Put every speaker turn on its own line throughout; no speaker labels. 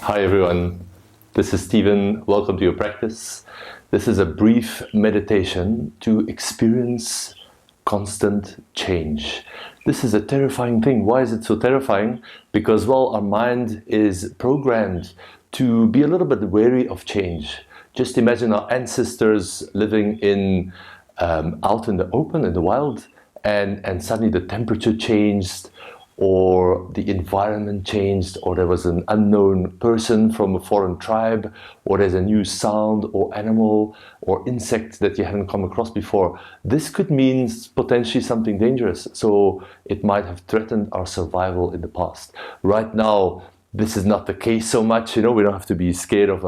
Hi everyone, this is Stephen. Welcome to your practice. This is a brief meditation to experience constant change. This is a terrifying thing. Why is it so terrifying? Because, well, our mind is programmed to be a little bit wary of change. Just imagine our ancestors living in out in the open, in the wild, and suddenly the temperature changed, or the environment changed, or there was an unknown person from a foreign tribe, or there's a new sound or animal or insect that you haven't come across before. This could mean potentially something dangerous, so it might have threatened our survival in the past. Right now, this is not the case so much, we don't have to be scared of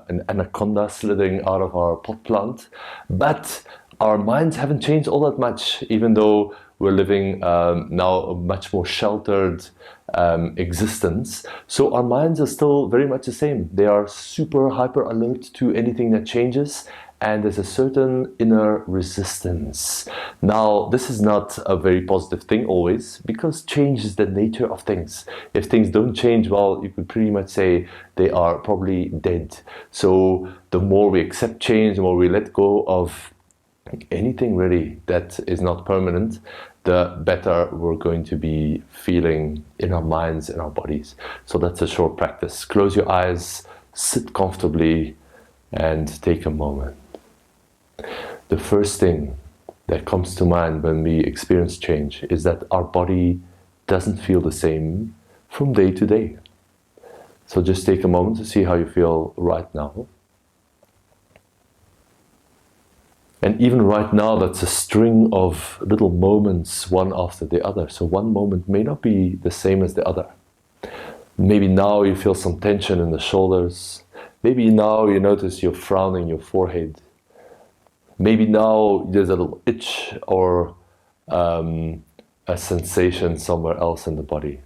an anaconda slithering out of our pot plant, but our minds haven't changed all that much, even though we're living now a much more sheltered existence. So our minds are still very much the same. They are super hyper alert to anything that changes, and there's a certain inner resistance. Now, this is not a very positive thing always, because change is the nature of things. If things don't change, well, you could pretty much say they are probably dead. So the more we accept change, the more we let go of anything really that is not permanent, the better we're going to be feeling in our minds and our bodies. So that's a short practice. Close your eyes, sit comfortably, and take a moment. The first thing that comes to mind when we experience change is that our body doesn't feel the same from day to day. So just take a moment to see how you feel right now. And even right now, that's a string of little moments, one after the other. So one moment may not be the same as the other. Maybe now you feel some tension in the shoulders. Maybe now you notice you're frowning your forehead. Maybe now there's a little itch or a sensation somewhere else in the body.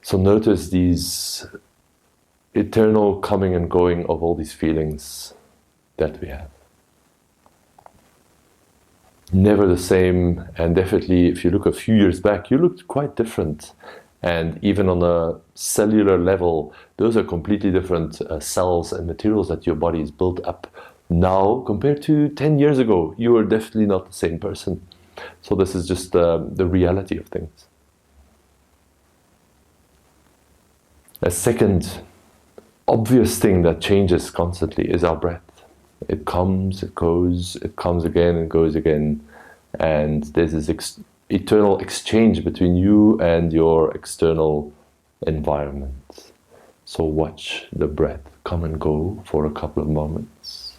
So notice these eternal coming and going of all these feelings that we have. Never the same, and definitely if you look a few years back, you looked quite different. And even on a cellular level, those are completely different cells and materials that your body is built up now compared to 10 years ago. You are definitely not the same person. So this is just the reality of things. A second obvious thing that changes constantly is our breath. It comes, it goes, it comes again and goes again. And there's this eternal exchange between you and your external environment. So watch the breath come and go for a couple of moments.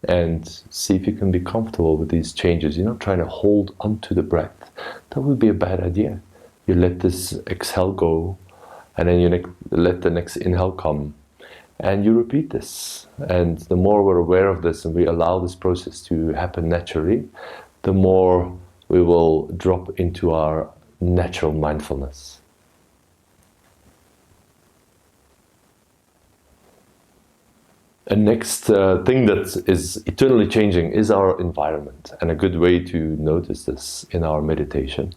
And see if you can be comfortable with these changes. You're not trying to hold onto the breath. That would be a bad idea. You let this exhale go, and then you let the next inhale come. And you repeat this. And the more we're aware of this and we allow this process to happen naturally, the more we will drop into our natural mindfulness. A next thing that is eternally changing is our environment. And a good way to notice this in our meditation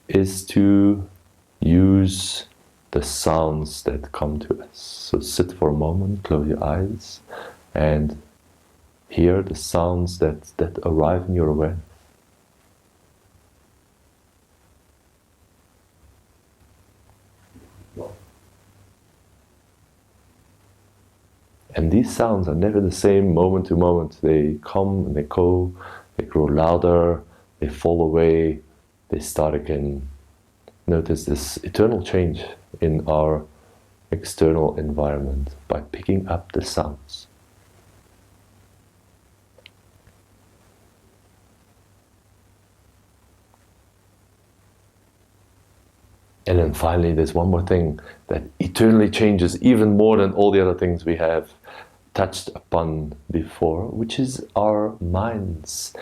is to use the sounds that come to us. So sit for a moment, close your eyes, and hear the sounds that arrive in your awareness. And these sounds are never the same moment to moment. They come and they go, they grow louder, they fall away, they start again. Notice this eternal change in our external environment by picking up the sounds. And then finally, there's one more thing that eternally changes even more than all the other things we have touched upon before, which is our minds.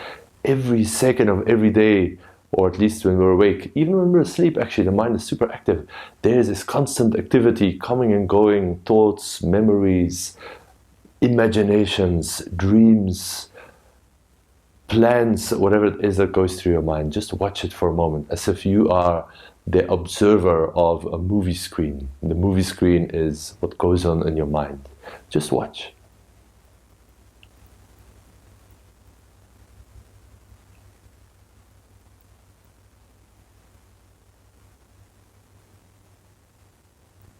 Every second of every day, or at least when we're awake, even when we're asleep, actually, the mind is super active. There's this constant activity coming and going, thoughts, memories, imaginations, dreams, plans, whatever it is that goes through your mind, just watch it for a moment, as if you are the observer of a movie screen. The movie screen is what goes on in your mind. Just watch.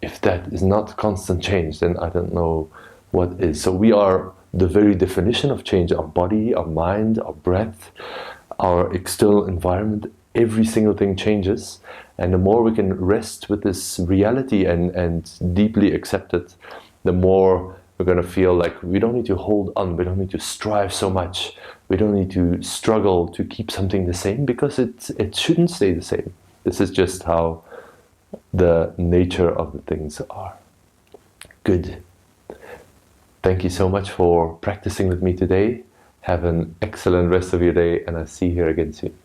If that is not constant change, then I don't know what is. So we are the very definition of change. Our body, our mind, our breath, our external environment, every single thing changes. And the more we can rest with this reality and deeply accept it, the more we're going to feel like we don't need to hold on, we don't need to strive so much, we don't need to struggle to keep something the same, because it shouldn't stay the same. This is just how the nature of the things are. Good. Thank you so much for practicing with me today. Have an excellent rest of your day, and I'll see you here again soon.